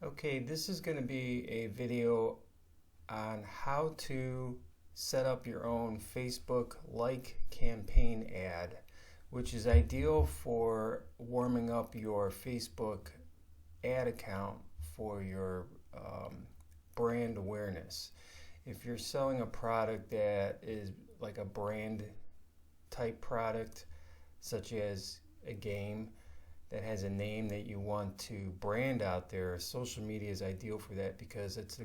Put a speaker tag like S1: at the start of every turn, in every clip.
S1: Okay, this is going to be a video on how to set up your own Facebook like campaign ad, which is ideal for warming up your Facebook ad account for your brand awareness. If you're selling a product that is like a brand type product, such as a game that has a name that you want to brand out there, social media is ideal for that because it's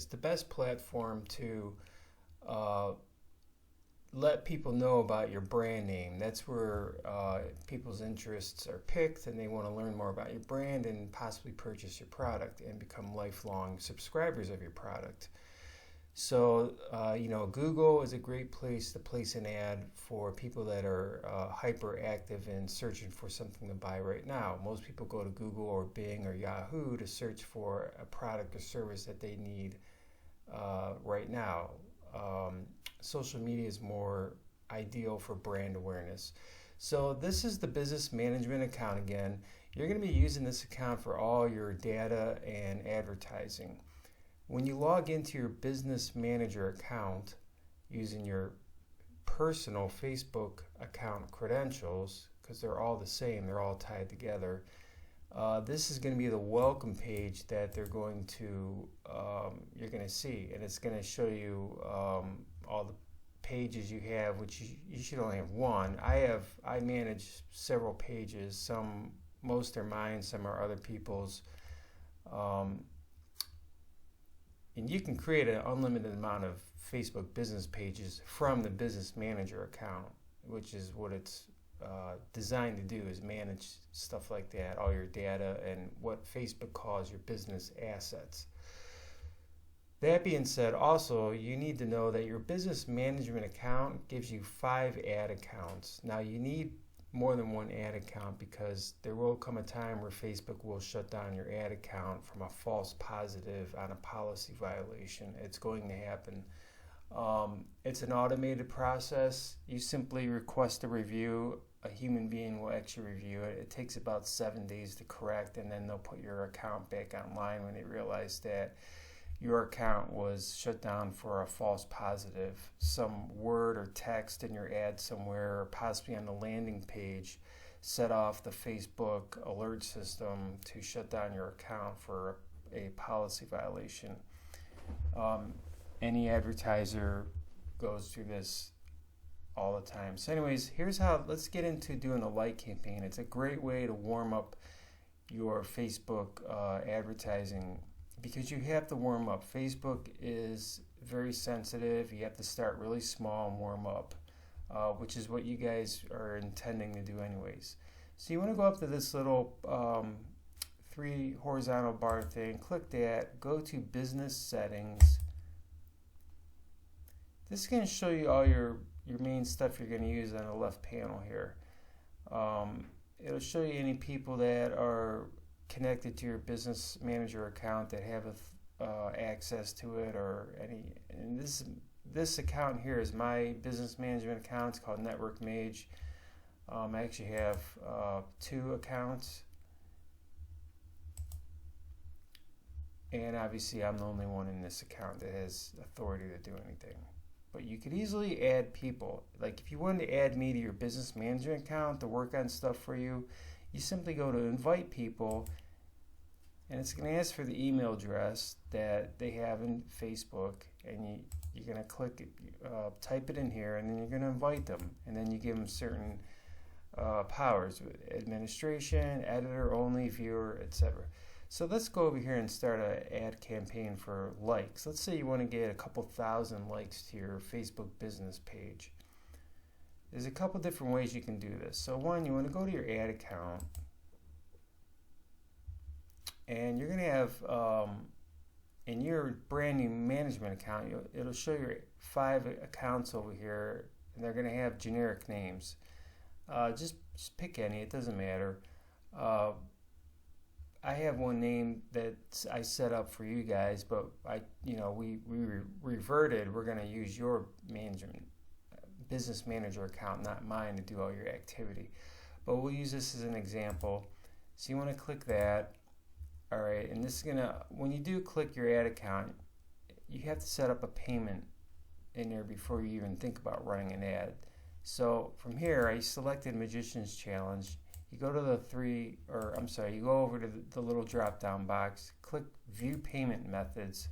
S1: the best platform to let people know about your brand name. That's where people's interests are picked and they want to learn more about your brand and possibly purchase your product and become lifelong subscribers of your product. So, Google is a great place to place an ad for people that are hyperactive and searching for something to buy right now. Most people go to Google or Bing or Yahoo to search for a product or service that they need right now. Social media is more ideal for brand awareness. So this is the business management account again. You're going to be using this account for all your data and advertising. When you log into your business manager account using your personal Facebook account credentials, because they're all the same, they're all tied together, this is going to be the welcome page that you're going to see, and it's going to show you all the pages you have, which you should only have one. I manage several pages. Most are mine, some are other people's. And you can create an unlimited amount of Facebook business pages from the business manager account, which is what it's designed to do, is manage stuff like that, all your data and what Facebook calls your business assets. That being said, also you need to know that your business management account gives you 5 ad accounts. Now you need more than one ad account because there will come a time where Facebook will shut down your ad account from a false positive on a policy violation. It's going to happen. It's an automated process. You simply request a review. A human being will actually review it. It takes about 7 days to correct, and then they'll put your account back online when they realize that your account was shut down for a false positive. Some word or text in your ad somewhere, or possibly on the landing page, set off the Facebook alert system to shut down your account for a policy violation. Any advertiser goes through this all the time. So anyways, let's get into doing a like campaign. It's a great way to warm up your Facebook advertising, because you have to warm up. Facebook is very sensitive. You have to start really small and warm up, which is what you guys are intending to do anyways. So you want to go up to this little 3 horizontal bar thing, click that, go to business settings. This is going to show you all your main stuff you're going to use on the left panel here. It'll show you any people that are connected to your business manager account that have access to it, or any. And this account here is my business management account. It's called Network Mage. I actually have 2 accounts, and obviously I'm the only one in this account that has authority to do anything. But you could easily add people. Like if you wanted to add me to your business management account to work on stuff for you, you simply go to invite people, and it's going to ask for the email address that they have in Facebook, and you're going to click it, type it in here, and then you're going to invite them, and then you give them certain powers: administration, editor only, viewer, etc. So let's go over here and start an ad campaign for likes. Let's say you want to get a couple thousand likes to your Facebook business page. There's a couple different ways you can do this. So one, you want to go to your ad account, and you're going to have, in your brand new management account, it'll show your 5 accounts over here, and they're going to have generic names. Just pick any, it doesn't matter. I have one name that I set up for you guys, but we reverted. We're going to use your business manager account, not mine, to do all your activity. But we'll use this as an example. So you want to click that, All right, and this is gonna, when you do click your ad account, you have to set up a payment in there before you even think about running an ad. So from here, I selected Magician's Challenge. You go to you go over to the little drop down box, click View Payment Methods,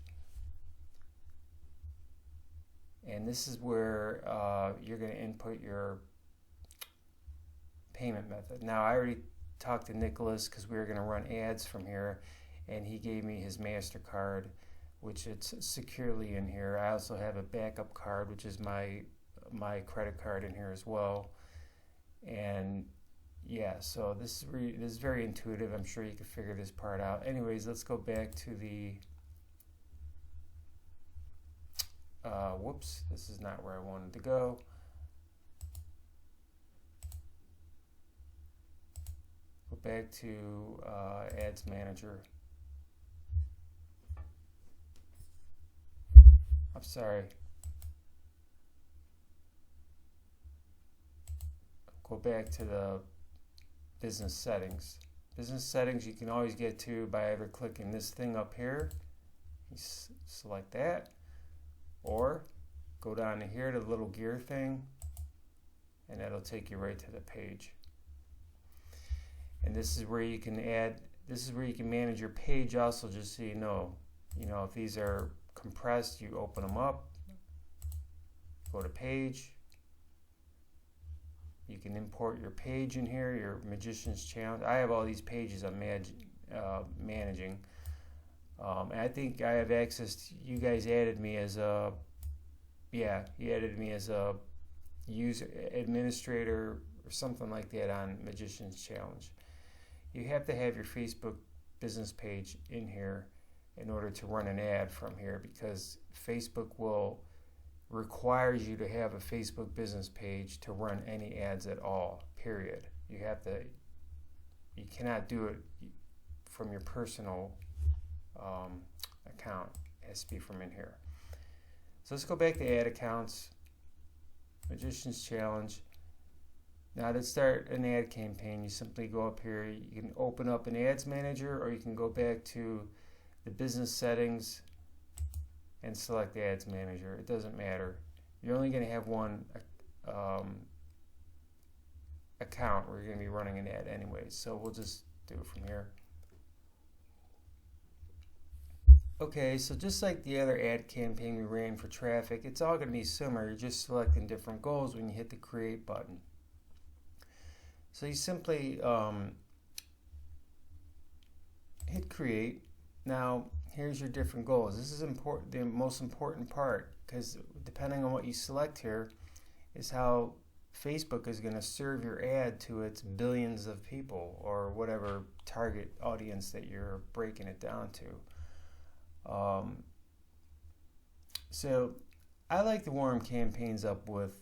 S1: and this is where you're going to input your payment method. Now, I already talked to Nicholas because we were going to run ads from here, and he gave me his MasterCard, which it's securely in here. I also have a backup card, which is my credit card in here as well. And yeah, so this is very intuitive. I'm sure you can figure this part out. Anyways, let's go back to the whoops, this is not where I wanted to go. Go back to Ads Manager. I'm sorry. Go back to the business settings. Business settings you can always get to by either clicking this thing up here. You select that, or go down to here to the little gear thing, and that'll take you right to the page. And this is where you can add. This is where you can manage your page also, just so you know. If these are compressed, you open them up, go to page. You can import your page in here, your Magician's Challenge. I have all these pages I'm managing. And I think I have access to, you guys added me as a, you added me as a user administrator or something like that on Magician's Challenge. You have to have your Facebook business page in here in order to run an ad from here, because Facebook requires you to have a Facebook business page to run any ads at all, period. You cannot do it from your personal account. It has to be from in here. So let's go back to ad accounts, Magician's Challenge. Now to start an ad campaign, you simply go up here. You can open up an ads manager, or you can go back to the business settings and select the ads manager. It doesn't matter. You're only going to have one account where you're going to be running an ad anyways. So we'll just do it from here. Okay, so just like the other ad campaign we ran for traffic, it's all going to be similar. You're just selecting different goals when you hit the create button. So you simply hit create. Now here's your different goals. This is important, the most important part, because depending on what you select here is how Facebook is going to serve your ad to its billions of people, or whatever target audience that you're breaking it down to. So I like to warm campaigns up with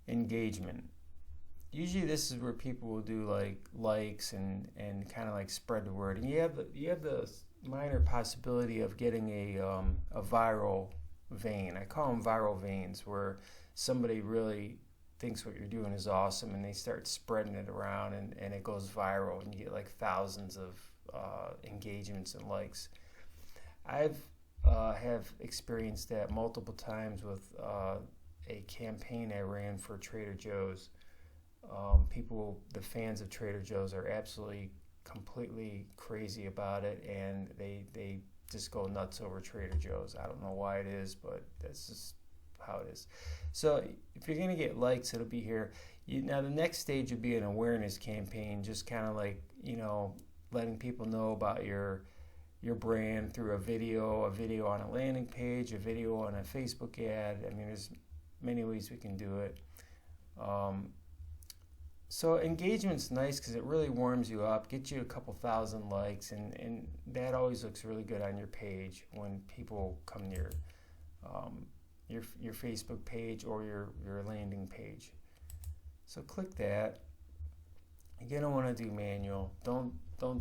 S1: engagement. Usually this is where people will do likes and kind of like spread the word, and you have the minor possibility of getting a viral vein. I call them viral veins, where somebody really thinks what you're doing is awesome and they start spreading it around, and it goes viral, and you get like thousands of engagements and likes. I've have experienced that multiple times with a campaign I ran for Trader Joe's. The fans of Trader Joe's are absolutely completely crazy about it, and they just go nuts over Trader Joe's. I don't know why it is, but that's just how it is. So if you're going to get likes, it'll be here. Now the next stage would be an awareness campaign, just kind of like, letting people know about your brand through a video on a landing page, a video on a Facebook ad. I mean, there's many ways we can do it. So engagement's nice because it really warms you up, gets you a couple thousand likes, and that always looks really good on your page when people come near your Facebook page or your landing page. So click that. You're gonna want to do manual. Don't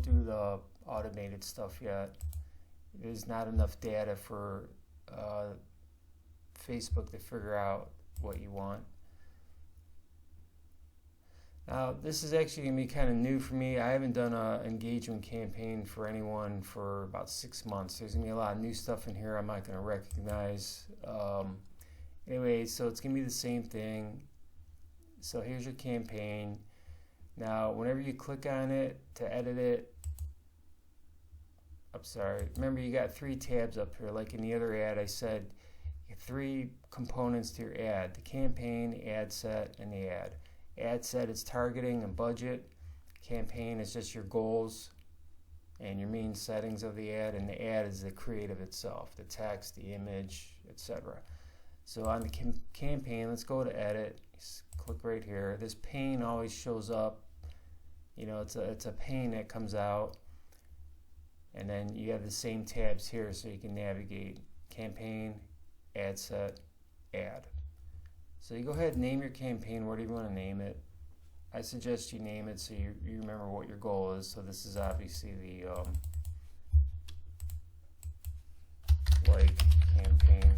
S1: do the automated stuff yet. There's not enough data for Facebook to figure out what you want. Now, this is actually going to be kind of new for me. I haven't done an engagement campaign for anyone for about 6 months. There's going to be a lot of new stuff in here I'm not going to recognize. Anyway, so it's going to be the same thing. So here's your campaign. Now, whenever you click on it to edit it, I'm sorry, remember you got 3 tabs up here. Like in the other ad, I said 3 components to your ad: the campaign, the ad set, and the ad. Ad set is targeting and budget. Campaign is just your goals and your main settings of the ad, and the ad is the creative itself, the text, the image, etc. So on the campaign, let's go to edit. Just click right here. This pane always shows up. You know, it's a pane that comes out, and then you have the same tabs here so you can navigate: campaign, ad set, ad. So you go ahead and name your campaign. What do you want to name it? I suggest you name it so you remember what your goal is. So this is obviously the like campaign.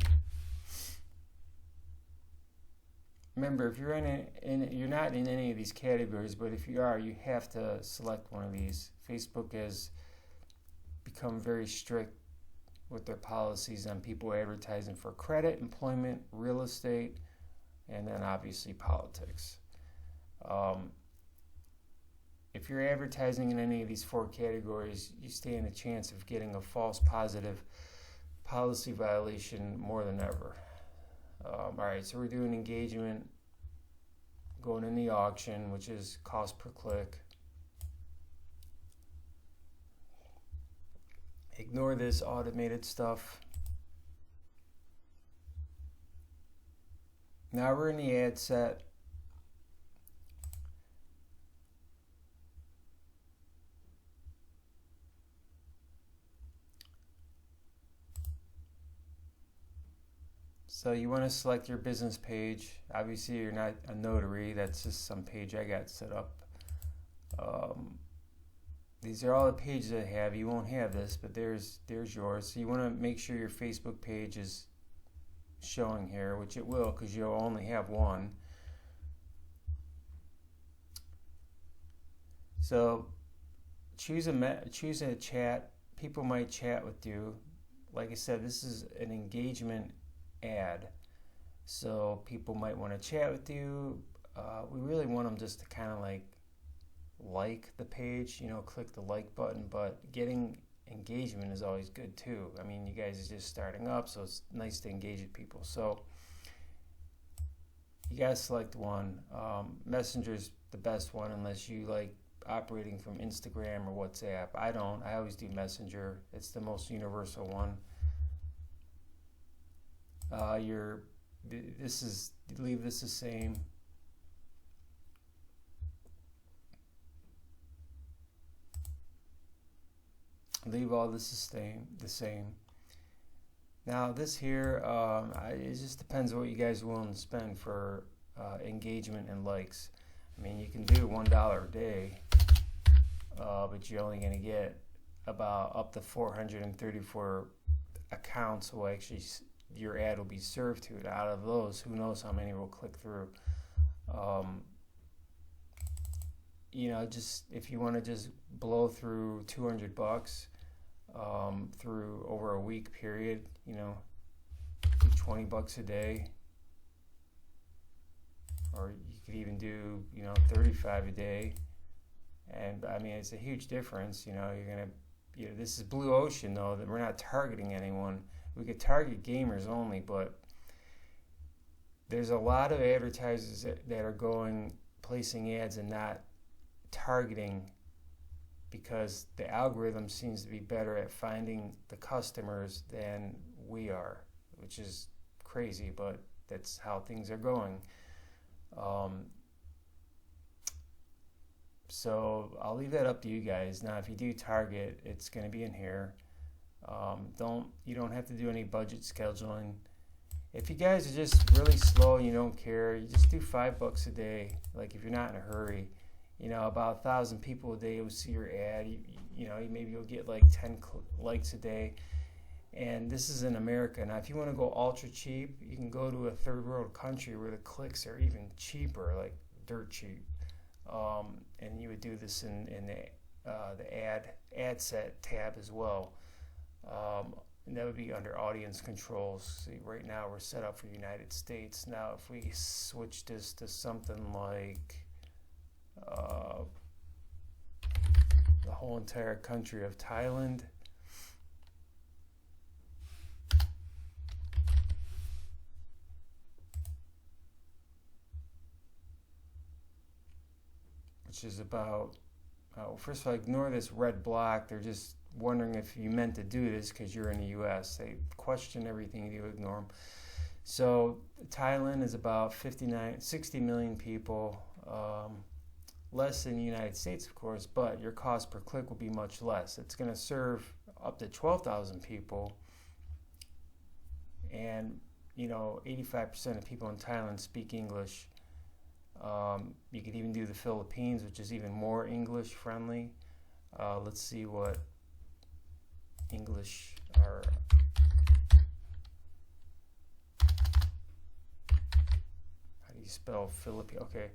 S1: Remember, if you're you're not in any of these categories, but if you are, you have to select one of these. Facebook has become very strict with their policies on people advertising for credit, employment, real estate, and then obviously politics. If you're advertising in any of these 4 categories, you stand a chance of getting a false positive policy violation more than ever. Alright, so we're doing engagement, going in the auction, which is cost per click. Ignore this automated stuff. Now we're in the ad set. So you want to select your business page. Obviously you're not a notary, that's just some page I got set up. These are all the pages I have. You won't have this, but there's yours. So you want to make sure your Facebook page is showing here, which it will because you'll only have one. So choose a chat. People might chat with you. Like I said, this is an engagement ad, so people might want to chat with you. We really want them just to kind of like the page, you know, click the like button, but getting engagement is always good too. I mean, you guys are just starting up, so it's nice to engage with people. So you guys select one. Messenger's the best one unless you like operating from Instagram or WhatsApp. I don't. I always do Messenger. It's the most universal one. Leave this the same. Leave all this the same. Now this here, it just depends on what you guys are willing to spend for engagement and likes. I mean, you can do $1 a day, but you're only going to get about up to 434 accounts will actually, your ad will be served to. Out of those, who knows how many will click through. You know, just if you want to just blow through $200 through over a week period, you know, do $20 a day, or you could even do, you know, 35 a day. And I mean, it's a huge difference. You know, this is blue ocean though, that we're not targeting anyone. We could target gamers only, but there's a lot of advertisers that are placing ads and not targeting, because the algorithm seems to be better at finding the customers than we are, which is crazy, but that's how things are going. So I'll leave that up to you guys. Now, if you do target, it's going to be in here. You don't have to do any budget scheduling. If you guys are just really slow and you don't care, you just do $5 a day. Like if you're not in a hurry, you know, about 1,000 people a day will see your ad. You know, maybe you'll get like 10 likes a day. And this is in America. Now, if you want to go ultra cheap, you can go to a third world country where the clicks are even cheaper, like dirt cheap. and you would do this in the ad set tab as well. And that would be under audience controls. See, right now we're set up for the United States. Now if we switch this to something like the whole entire country of Thailand, which is about, first of all, ignore this red block. They're just wondering if you meant to do this because you're in the US. They question everything you ignore them. So Thailand is about 60 million people, less than the United States, of course, but your cost per click will be much less. It's going to serve up to 12,000 people, and 85% of people in Thailand speak English. You could even do the Philippines, which is even more English friendly. Let's see what English are. How do you spell Philippines? Okay,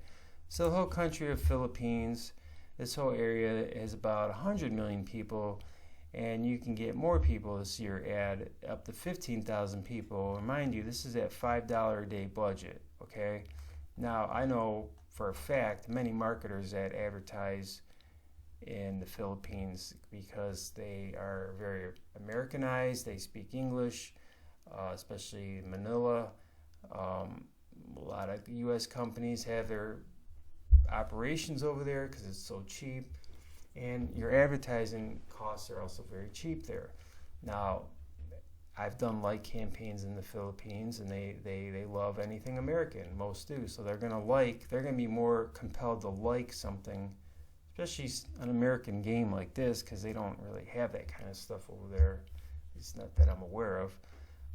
S1: so the whole country of Philippines, this whole area is about 100 million people, and you can get more people to see your ad, up to 15,000 people. And mind you, this is at $5 a day budget. Okay, now I know for a fact many marketers that advertise in the Philippines because they are very Americanized. They speak English, especially Manila. A lot of U.S. companies have their operations over there because it's so cheap, and your advertising costs are also very cheap there. Now, I've done like campaigns in the Philippines, and they love anything American. Most do, so they're gonna be more compelled to like something, especially an American game like this, because they don't really have that kind of stuff over there. It's not that I'm aware of.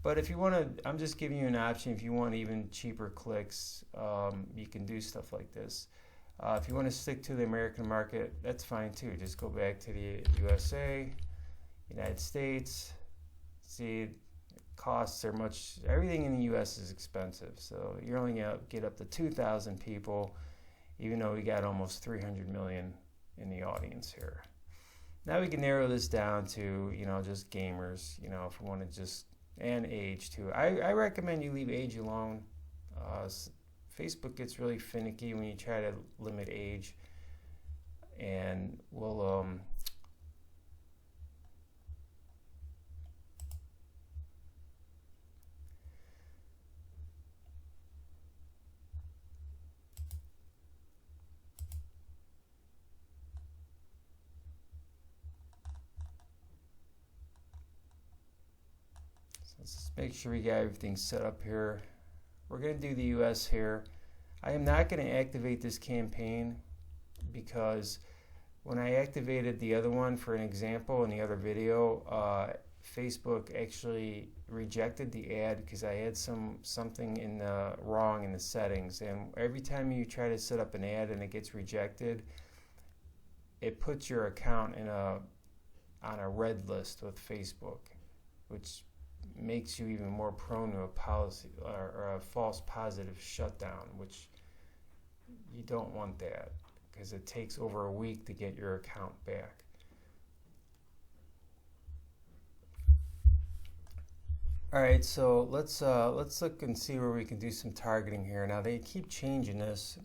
S1: But if you want to, I'm just giving you an option. If you want even cheaper clicks, you can do stuff like this. If you want to stick to the American market, that's fine too. Just go back to the USA, United States. See, costs are everything in the US is expensive. So you're only going to get up to 2,000 people, even though we got almost 300 million in the audience here. Now we can narrow this down to, just gamers, if we want to just, and age too. I recommend you leave age alone. Facebook gets really finicky when you try to limit age, and we'll let's just make sure we got everything set up here. We're going to do the US here. I am not going to activate this campaign because when I activated the other one for an example in the other video, Facebook actually rejected the ad because I had something wrong in the settings. And every time you try to set up an ad and it gets rejected, it puts your account on a red list with Facebook, which makes you even more prone to a policy or a false positive shutdown, which you don't want that because it takes over a week to get your account back. All right, so let's look and see where we can do some targeting here. Now they keep changing this.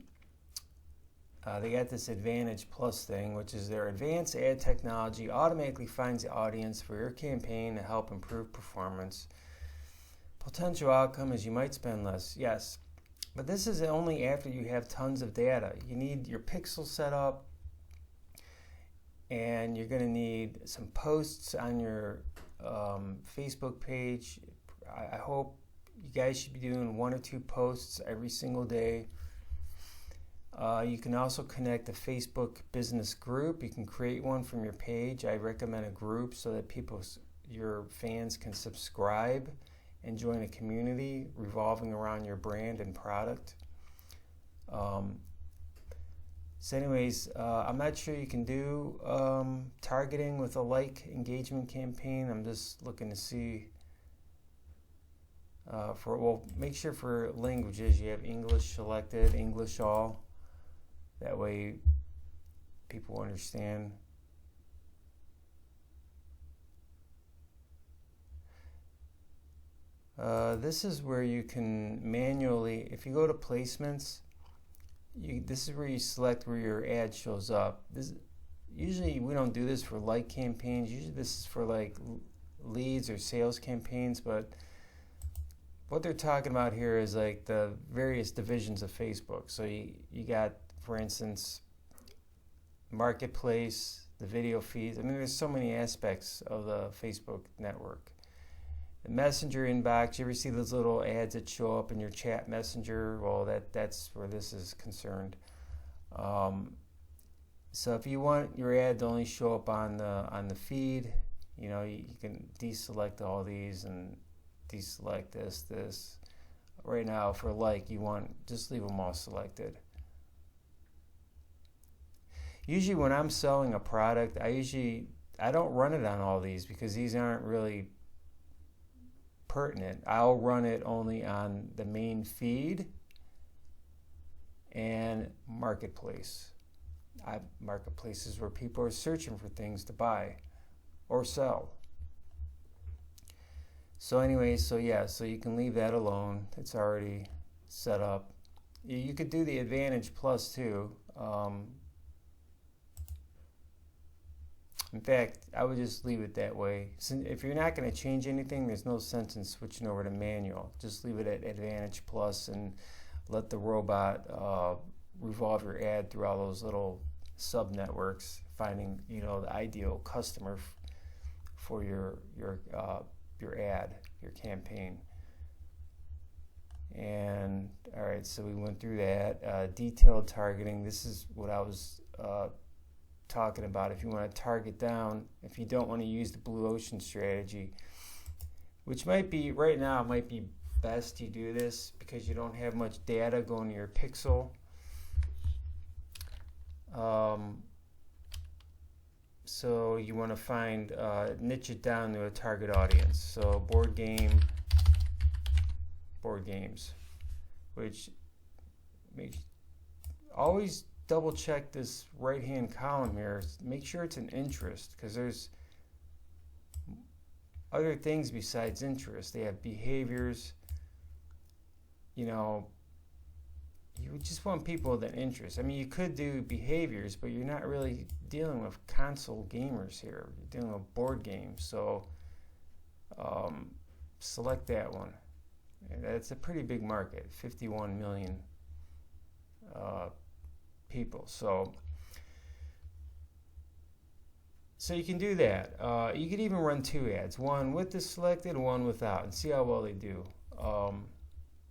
S1: They got this Advantage Plus thing, which is their advanced ad technology automatically finds the audience for your campaign to help improve performance. Potential outcome is you might spend less. Yes, but this is only after you have tons of data. You need your pixel set up, and you're going to need some posts on your Facebook page. I hope you guys should be doing 1 or 2 posts every single day. You can also connect a Facebook business group. You can create one from your page. I recommend a group so that your fans can subscribe and join a community revolving around your brand and product. So anyways, I'm not sure you can do targeting with a like engagement campaign. I'm just looking to see make sure for languages you have English selected, English all. That way people understand. This is where you can manually, if you go to placements, this is where you select where your ad shows up. Usually we don't do this for like campaigns. Usually this is for like leads or sales campaigns, but what they're talking about here is like the various divisions of Facebook. So you got, for instance, marketplace, the video feeds. I mean, there's so many aspects of the Facebook network. The messenger inbox, you ever see those little ads that show up in your chat messenger? Well, that's where this is concerned. So if you want your ad to only show up on the feed, you know, you can deselect all these and deselect this. Right now, for like, you want, just leave them all selected. Usually when I'm selling a product, I don't run it on all these because these aren't really pertinent. I'll run it only on the main feed and marketplace. Marketplace is where people are searching for things to buy or sell. So anyway, so you can leave that alone. It's already set up. You could do the Advantage Plus too. In fact, I would just leave it that way. If you're not going to change anything, there's no sense in switching over to manual. Just leave it at Advantage Plus and let the robot revolve your ad through all those little sub-networks, finding, you know, the ideal customer for your ad, your campaign. And all right, so we went through that. Detailed targeting. This is what I was talking about. If you want to target down, if you don't want to use the blue ocean strategy, which might be right now, it might be best you do this because you don't have much data going to your pixel. So you want to find, niche it down to a target audience. So board games, which makes, always double check this right hand column here. Make sure it's an interest, because there's other things besides interest. They have behaviors. You know, you just want people with an interest. I mean, you could do behaviors, but you're not really dealing with console gamers here. You're dealing with board games. So select that one. And that's a pretty big market, 51 million people. So you can do that. You could even run two ads, one with the selected, one without, and see how well they do.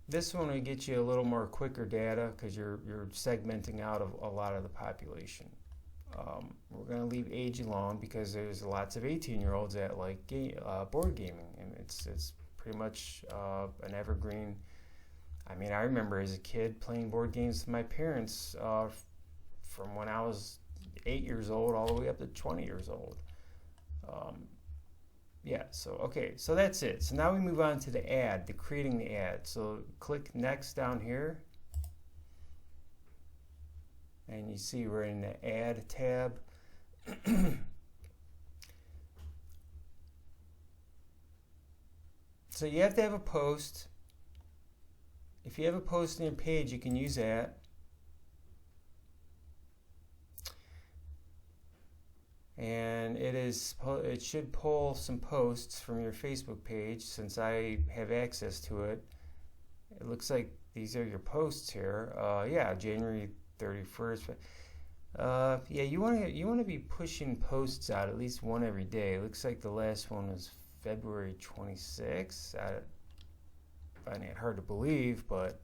S1: This one will get you a little more quicker data because you're segmenting out of a lot of the population. We're going to leave age alone because there's lots of 18-year-olds that like board gaming, and it's pretty much an evergreen. I mean, I remember as a kid playing board games with my parents from when I was 8 years old all the way up to 20 years old. Yeah, so okay, so that's it. So now we move on to the ad, creating the ad. So click next down here. And you see we're in the ad tab. So you have to have a post. If you have a post on your page, you can use that. And it should pull some posts from your Facebook page since I have access to it. It looks like these are your posts here. Yeah, January 31st. Yeah, you want to be pushing posts out at least one every day. It looks like the last one was February 26th. I find it hard to believe, but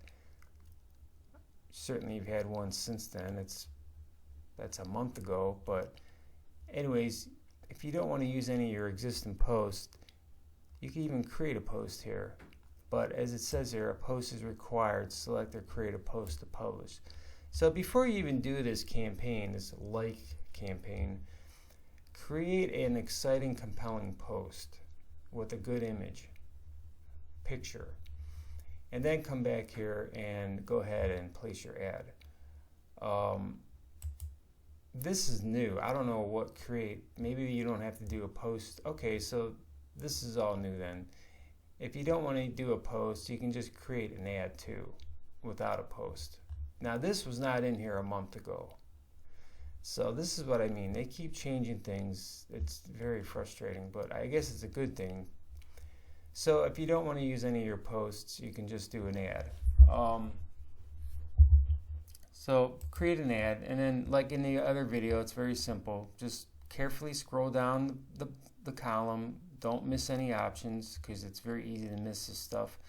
S1: certainly you've had one since then. That's a month ago, but anyways, if you don't want to use any of your existing posts, you can even create a post here. But as it says here, a post is required. Select or create a post to publish. So before you even do this campaign, this like campaign, create an exciting, compelling post with a good image, picture, and then come back here and go ahead and place your ad. this is new. I don't know what create. Maybe you don't have to do a post. Okay, so this is all new then. If you don't want to do a post, you can just create an ad too without a post. Now this was not in here a month ago. So this is what I mean. They keep changing things. It's very frustrating, but I guess it's a good thing. So if you don't want to use any of your posts, you can just do an ad. So create an ad, and then like in the other video, it's very simple. Just carefully scroll down the column. Don't miss any options because it's very easy to miss this stuff.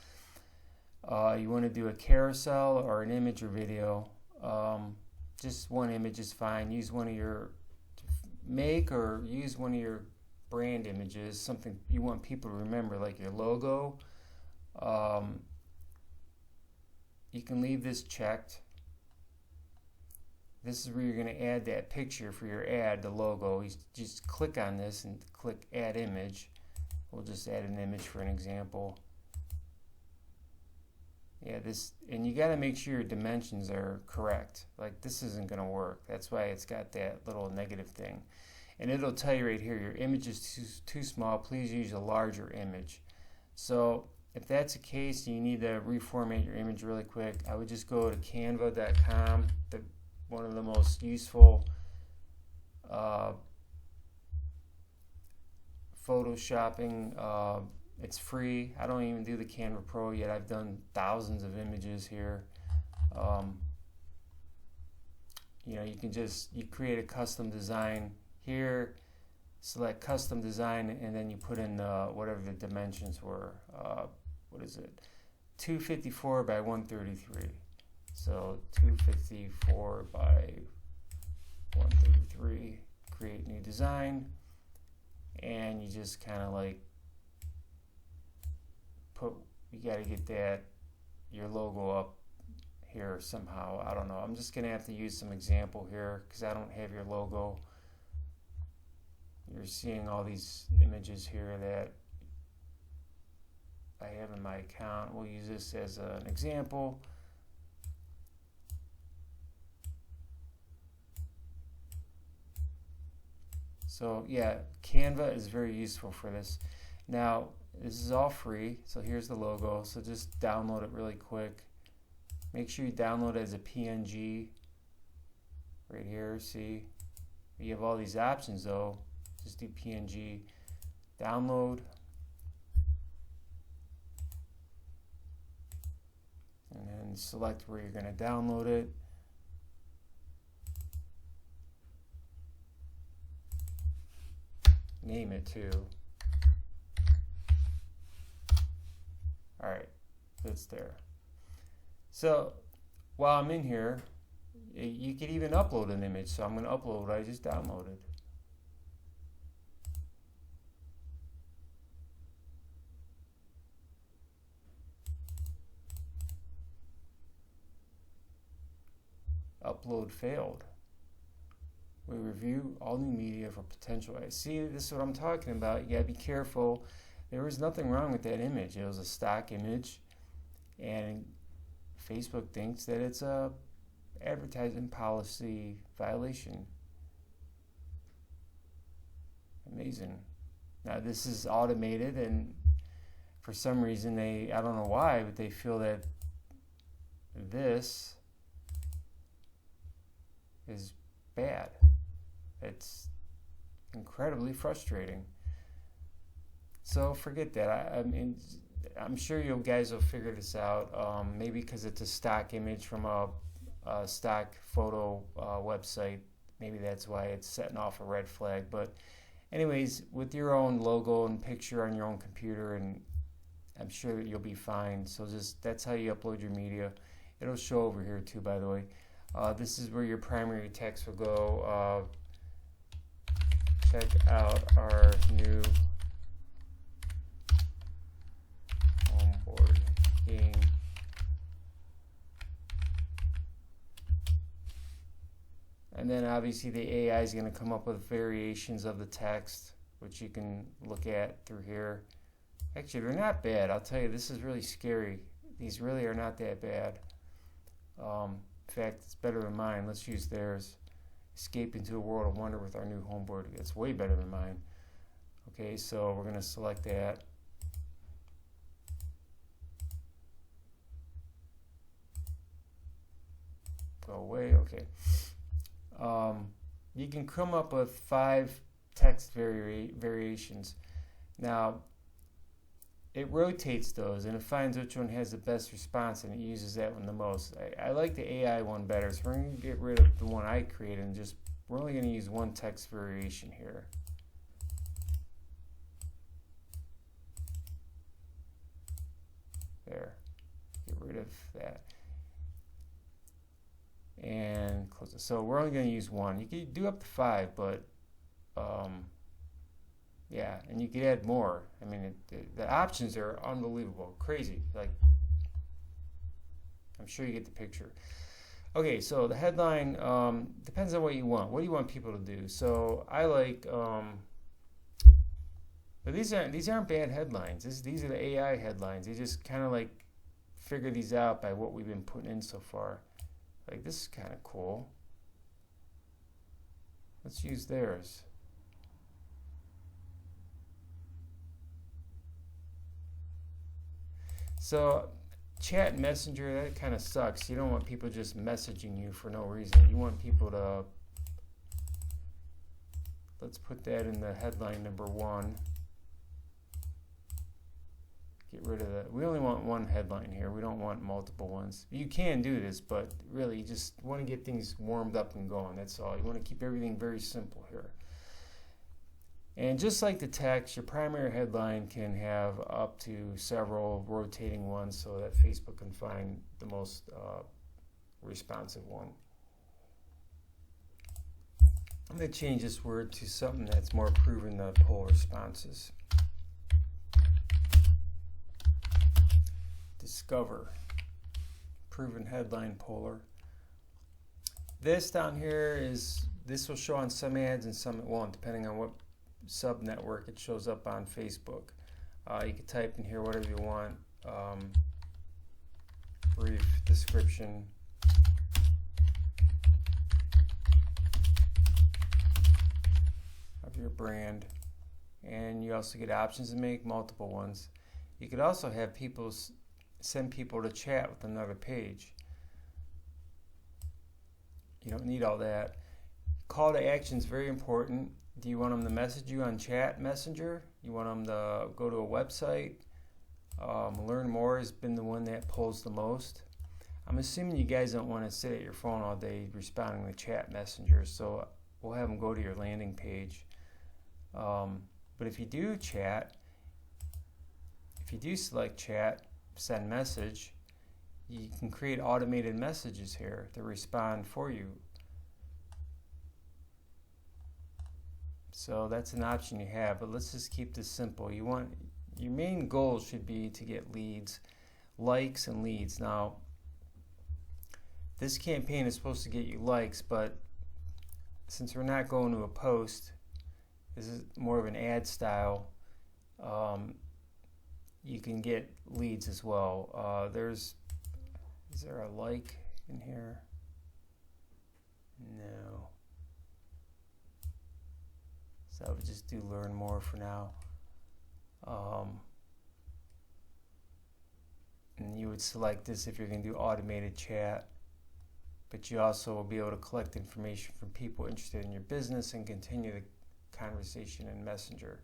S1: You want to do a carousel or an image or video. Just one image is fine. Use one of your use one of your brand images, something you want people to remember, like your logo. You can leave this checked. This is where you're going to add that picture for your ad, the logo. You just click on this and click Add Image. We'll just add an image for an example. Yeah, and you got to make sure your dimensions are correct. Like this isn't going to work. That's why it's got that little negative thing. And it'll tell you right here, your image is too small. Please use a larger image. So if that's the case, you need to reformat your image really quick. I would just go to canva.com, one of the most useful photoshopping. It's free. I don't even do the Canva Pro yet. I've done thousands of images here. You know, you create a custom design here, select custom design, and then you put in whatever the dimensions were. What is it? 254 by 133. So 254 by 133. Create new design, and you just kind of like you got to get your logo up here somehow. I don't know. I'm just gonna have to use some example here because I don't have your logo. You're seeing all these images here that I have in my account. We'll use this as an example. So yeah, Canva is very useful for this. Now this is all free, so here's the logo. So just download it really quick. Make sure you download it as a PNG right here. See, you have all these options though. Just do PNG, download, and then select where you're going to download it. Name it too. Alright, it's there. So while I'm in here, you could even upload an image. So I'm going to upload what I just downloaded. Upload failed. We review all new media for potential. See, this is what I'm talking about. You gotta be careful. There was nothing wrong with that image. It was a stock image, and Facebook thinks that it's a advertising policy violation. Amazing. Now this is automated, and for some reason I don't know why, but they feel that this is bad. It's incredibly frustrating. So forget that. I mean, I'm sure you guys will figure this out. Maybe because it's a stock image from a stock photo website. Maybe that's why it's setting off a red flag. But anyways, with your own logo and picture on your own computer, and I'm sure that you'll be fine. So that's how you upload your media. It'll show over here too, by the way. This is where your primary text will go. Check out our new homeboard game. And then obviously the AI is going to come up with variations of the text, which you can look at through here. Actually, they're not bad. I'll tell you, this is really scary. These really are not that bad. In fact, it's better than mine. Let's use theirs. escape into a world of wonder with our new homeboard. It's way better than mine. Okay, so we're going to select that. Go away. Okay. You can come up with 5 text variations. Now, it rotates those and it finds which one has the best response and it uses that one the most. I like the AI one better, so we're going to get rid of the one I created and we're only going to use one text variation here. There. Get rid of that. And close it. So we're only going to use one. You can do up to 5, but yeah, and you could add more. I mean, the options are unbelievable, crazy. Like, I'm sure you get the picture. Okay, so the headline depends on what you want. What do you want people to do? So I like, but these aren't bad headlines. These are the AI headlines. They just kind of like figure these out by what we've been putting in so far. Like, this is kind of cool. Let's use theirs. So chat messenger, that kind of sucks. You don't want people just messaging you for no reason. You want people to, let's put that in the headline number 1. Get rid of that. We only want one headline here. We don't want multiple ones. You can do this, but really you just want to get things warmed up and going. That's all. You want to keep everything very simple here. And just like the text, your primary headline can have up to several rotating ones so that Facebook can find the most responsive one. I'm going to change this word to something that's more proven to pull responses. Discover. Proven headline puller. This down here this will show on some ads and some it won't, depending on what sub-network it shows up on Facebook. You can type in here whatever you want. Brief description. Of your brand. And you also get options to make multiple ones. You could also have send people to chat with another page. You don't need all that. Call to action is very important. Do you want them to message you on chat messenger? You want them to go to a website? Learn more has been the one that pulls the most. I'm assuming you guys don't want to sit at your phone all day responding to chat messengers, so we'll have them go to your landing page. But if you do chat, if you do select chat, send message, you can create automated messages here to respond for you. So that's an option you have, but let's just keep this simple. Your main goal should be to get leads, likes and leads. Now, this campaign is supposed to get you likes, but since we're not going to a post, this is more of an ad style, you can get leads as well. Is there a like in here? No. So I would just do learn more for now. And you would select this if you're going to do automated chat. But you also will be able to collect information from people interested in your business and continue the conversation in Messenger.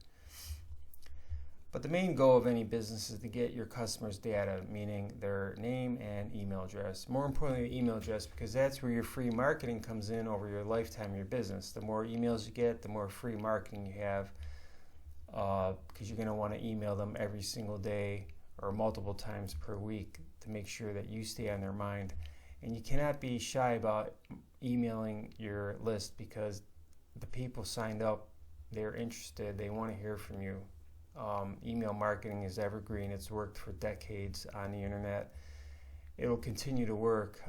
S1: But the main goal of any business is to get your customers' data, meaning their name and email address. More importantly, the email address, because that's where your free marketing comes in over your lifetime of your business. The more emails you get, the more free marketing you have, because you're going to want to email them every single day or multiple times per week to make sure that you stay on their mind. And you cannot be shy about emailing your list, because the people signed up, they're interested, they want to hear from you. Email marketing is evergreen. It's worked for decades on the internet. It'll continue to work.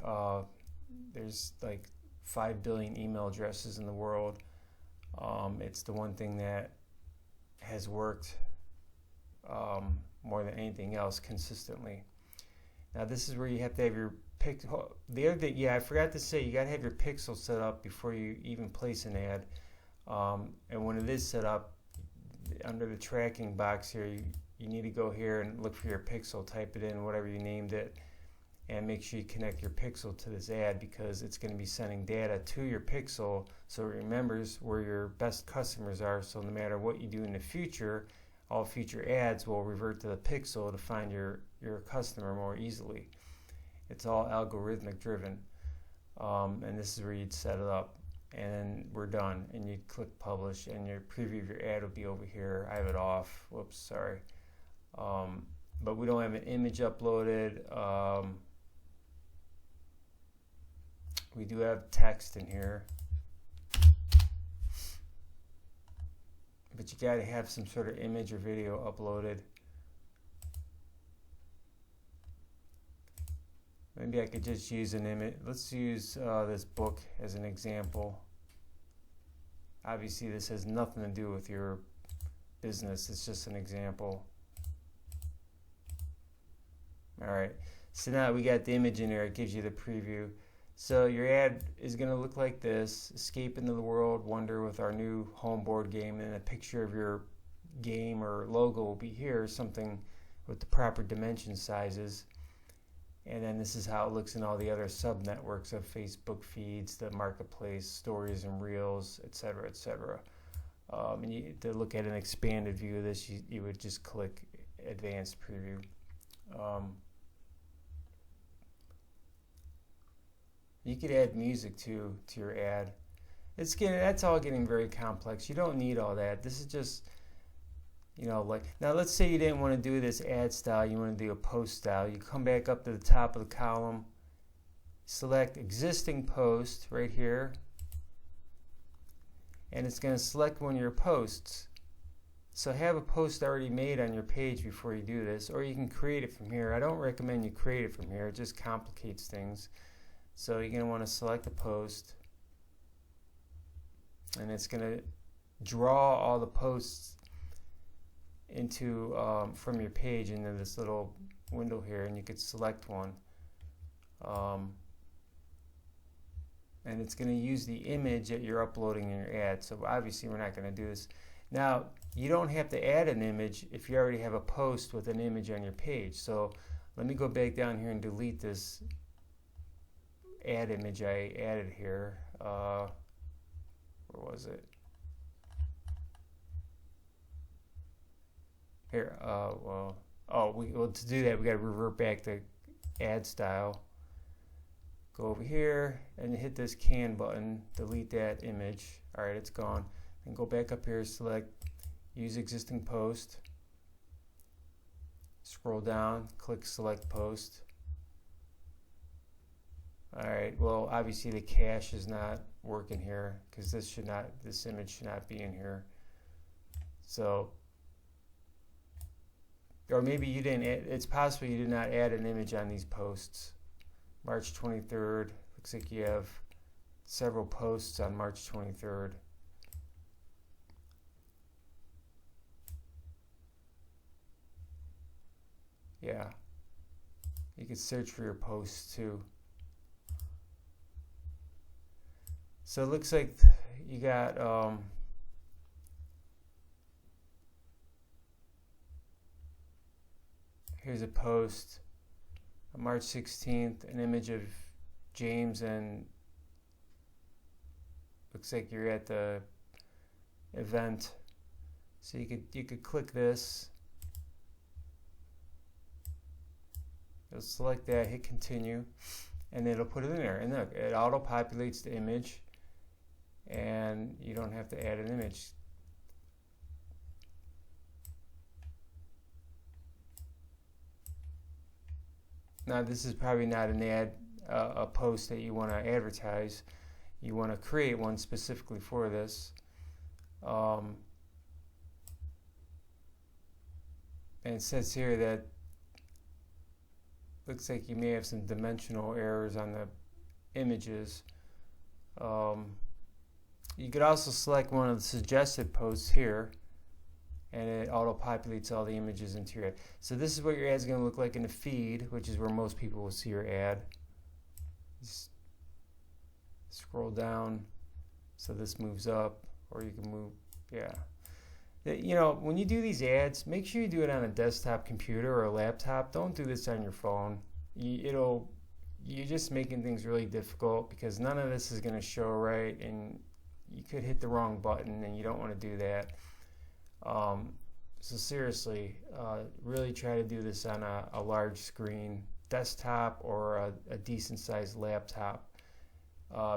S1: There's like 5 billion email addresses in the world. It's the one thing that has worked more than anything else consistently. Now, this is where you have to have your the other thing, yeah, I forgot to say, you got to have your pixel set up before you even place an ad. And when it is set up, under the tracking box here, you need to go here and look for your pixel, type it in, whatever you named it, and make sure you connect your pixel to this ad, because it's going to be sending data to your pixel so it remembers where your best customers are. So no matter what you do in the future, all future ads will revert to the pixel to find your customer more easily. It's all algorithmic driven, and this is where you'd set it up, and then we're done, and you click publish, and your preview of your ad will be over here. I have it off. Whoops, sorry. But we don't have an image uploaded. We do have text in here, but you got to have some sort of image or video uploaded. Maybe I could just use an image. Let's use this book as an example. Obviously this has nothing to do with your business, it's just an example. Alright, so now we got the image in there, it gives you the preview. So your ad is going to look like this: escape into the world, wonder with our new home board game, and a picture of your game or logo will be here, something with the proper dimension sizes. And then this is how it looks in all the other sub-networks of Facebook feeds, the marketplace, stories and reels, etc., etc. And to look at an expanded view of this, you would just click advanced preview. You could add music to your ad. That's all getting very complex. You don't need all that. This is just, like, now let's say you didn't want to do this ad style, you want to do a post style. You come back up to the top of the column, select existing post right here, and it's going to select one of your posts. So have a post already made on your page before you do this, or you can create it from here. I don't recommend you create it from here, it just complicates things. So you're going to want to select the post, and it's going to draw all the posts into from your page into this little window here, and you could select one, and it's going to use the image that you're uploading in your ad. So obviously we're not going to do this. Now you don't have to add an image if you already have a post with an image on your page. So let me go back down here and delete this ad image I added here. Where was it? Here, to do that we got to revert back to ad style. Go over here and hit this can button, delete that image. Alright, it's gone. And go back up here, select use existing post. Scroll down, click select post. Alright, well obviously the cache is not working here because this image should not be in here. So, or maybe you didn't it's possible you did not add an image on these posts. March 23rd, looks like you have several posts on March 23rd. Yeah, you could search for your posts too. So it looks like you got here's a post on March 16th, an image of James, and looks like you're at the event. So you could click this. You'll select that, hit continue, and it'll put it in there. And look, it auto populates the image, and you don't have to add an image. Now this is probably not an ad, a post that you want to advertise. You want to create one specifically for this. And it says here that looks like you may have some dimensional errors on the images. You could also select one of the suggested posts here, and it auto-populates all the images into your ad. So this is what your ad is going to look like in the feed, which is where most people will see your ad. Just scroll down so this moves up, or you can move, yeah. You know, when you do these ads, make sure you do it on a desktop computer or a laptop. Don't do this on your phone. You're just making things really difficult because none of this is going to show right, and you could hit the wrong button, and you don't want to do that. So seriously, really try to do this on a large screen desktop or a decent sized laptop,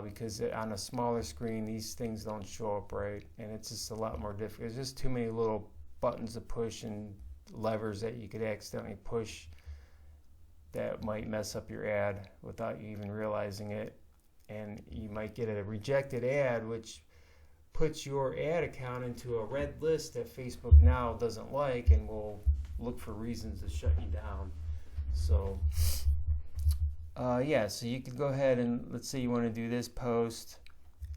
S1: because on a smaller screen these things don't show up right, and it's just a lot more difficult. There's just too many little buttons to push and levers that you could accidentally push that might mess up your ad without you even realizing it, and you might get a rejected ad, which puts your ad account into a red list that Facebook now doesn't like and will look for reasons to shut you down. So yeah, so you could go ahead and, let's say you want to do this post.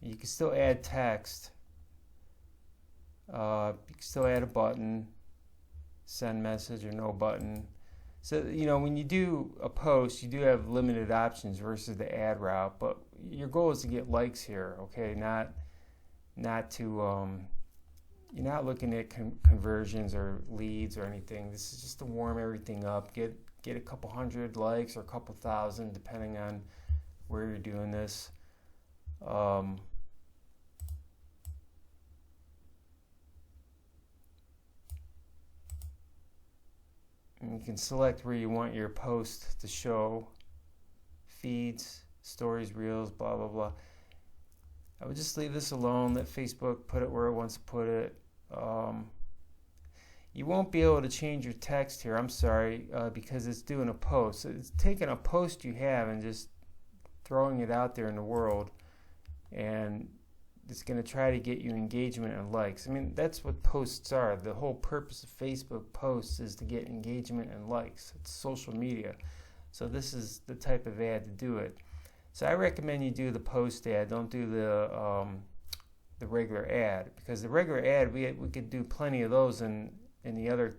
S1: You can still add text. You can still add a button, send message or no button. So, you know, when you do a post, you do have limited options versus the ad route, but your goal is to get likes here, okay? Not to, you're not looking at conversions or leads or anything. This is just to warm everything up, get a couple hundred likes or a couple thousand, depending on where you're doing this. And you can select where you want your post to show, feeds, stories, reels, blah, blah, blah. I would just leave this alone, let Facebook put it where it wants to put it. You won't be able to change your text here, I'm sorry, because it's doing a post. It's taking a post you have and just throwing it out there in the world, and it's going to try to get you engagement and likes. I mean, that's what posts are. The whole purpose of Facebook posts is to get engagement and likes. It's social media. So this is the type of ad to do it. So I recommend you do the post ad. Don't do the regular ad, because the regular ad, we could do plenty of those in the other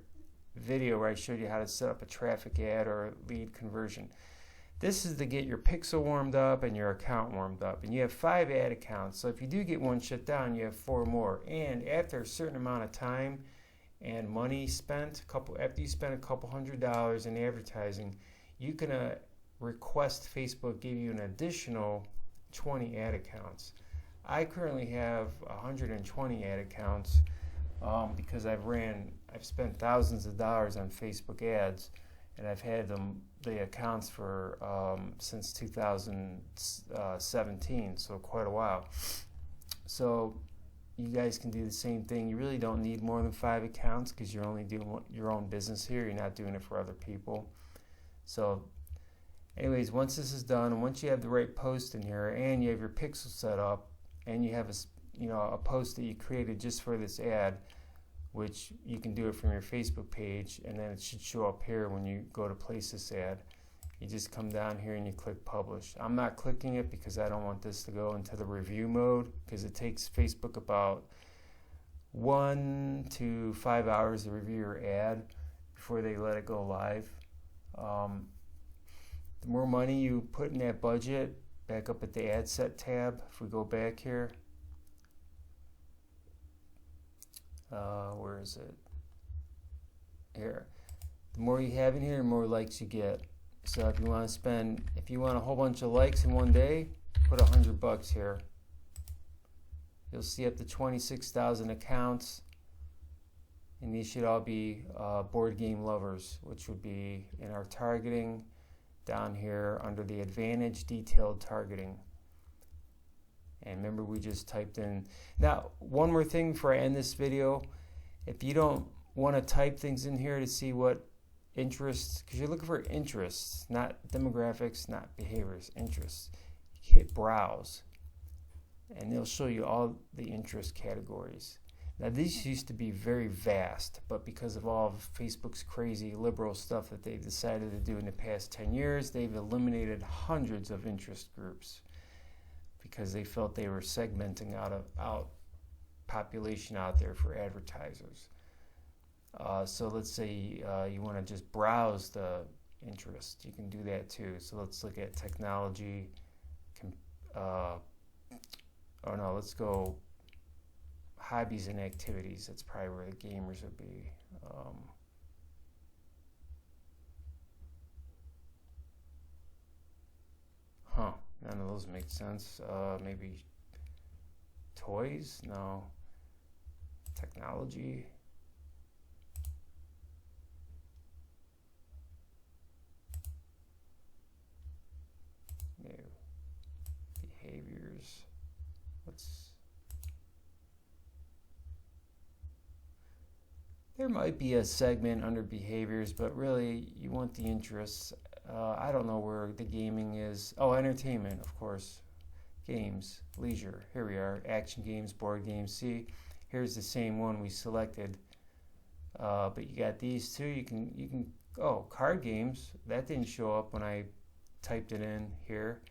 S1: video where I showed you how to set up a traffic ad or a lead conversion. This is to get your pixel warmed up and your account warmed up. And you have 5 ad accounts. So if you do get one shut down, you have 4 more. And after a certain amount of time and money spent, after you spend a couple $100 in advertising, you can request Facebook give you an additional 20 ad accounts. I currently have 120 ad accounts because I've spent thousands of dollars on Facebook ads, and I've had the accounts for since 2017, so quite a while. So you guys can do the same thing. You really don't need more than 5 accounts because you're only doing your own business here. You're not doing it for other people. So anyways, once this is done, and once you have the right post in here, and you have your pixel set up, and you have a post that you created just for this ad, which you can do it from your Facebook page, and then it should show up here when you go to place this ad. You just come down here and you click publish. I'm not clicking it because I don't want this to go into the review mode, because it takes Facebook about 1 to 5 hours to review your ad before they let it go live. The more money you put in that budget, back up at the ad set tab, if we go back here, where is it? Here. The more you have in here, the more likes you get. So if you want a whole bunch of likes in one day, put $100 here. You'll see up to 26,000 accounts, and these should all be board game lovers, which would be in our targeting down here under the advantage detailed targeting. And remember, we just typed in. Now, one more thing before I end this video. If you don't want to type things in here to see what interests, because you're looking for interests, not demographics, not behaviors, interests, hit browse, and they'll show you all the interest categories. Now, these used to be very vast, but because of all of Facebook's crazy liberal stuff that they've decided to do in the past 10 years, they've eliminated hundreds of interest groups because they felt they were segmenting out population out there for advertisers. So let's say you want to just browse the interest. You can do that too. So let's look at technology, oh no, let's go hobbies and activities. That's probably where the gamers would be. None of those make sense. Maybe toys? No. Technology? No. Behaviors? What's... There might be a segment under behaviors, but really you want the interests. I don't know where the gaming is. Oh, entertainment, of course. Games, leisure. Here we are. Action games, board games. See, here's the same one we selected. But you got these two. You can. Oh, card games. That didn't show up when I typed it in here.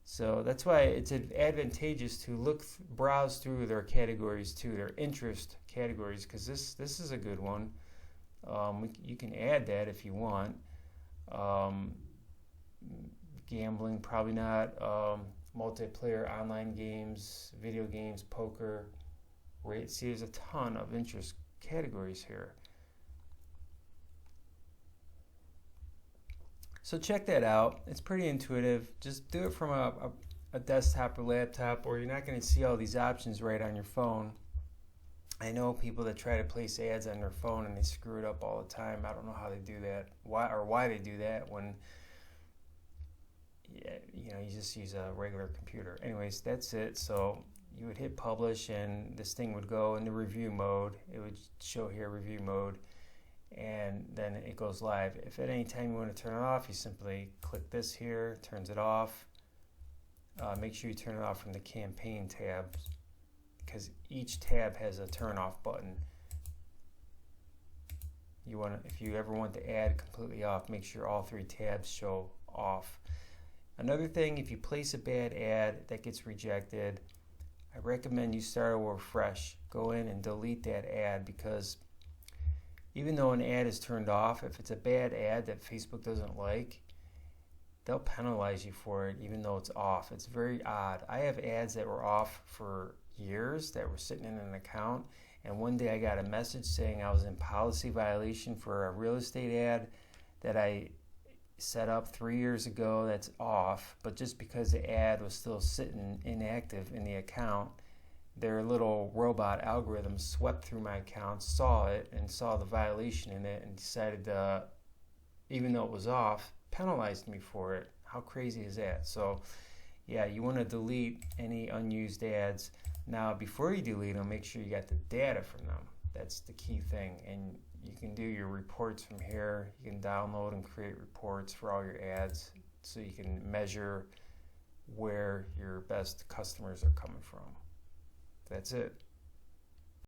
S1: So that's why it's advantageous to browse through their categories too, their interest categories, because this is a good one. You can add that if you want. Gambling, probably not. Multiplayer, online games, video games, poker. Right? See, there's a ton of interest categories here. So check that out. It's pretty intuitive. Just do it from a desktop or laptop, or you're not going to see all these options right on your phone. I know people that try to place ads on their phone and they screw it up all the time. I don't know how they do that, why they do that when you just use a regular computer. Anyways, that's it. So you would hit publish and this thing would go into review mode. It would show here review mode, and then it goes live. If at any time you want to turn it off, you simply click this here, turns it off. Make sure you turn it off from the campaign tab, because each tab has a turn off button. If you ever want the ad completely off, make sure all three tabs show off. Another thing, if you place a bad ad that gets rejected, I recommend you start over fresh. Go in and delete that ad, because even though an ad is turned off, if it's a bad ad that Facebook doesn't like, they'll penalize you for it even though it's off. It's very odd. I have ads that were off for years that were sitting in an account, and one day I got a message saying I was in policy violation for a real estate ad that I set up 3 years ago that's off, but just because the ad was still sitting inactive in the account, their little robot algorithm swept through my account, saw it, and saw the violation in it, and decided to, even though it was off, penalized me for it. How crazy is that? So yeah, you want to delete any unused ads. Now, before you delete them, make sure you got the data from them. That's the key thing. And you can do your reports from here. You can download and create reports for all your ads, so you can measure where your best customers are coming from. That's it.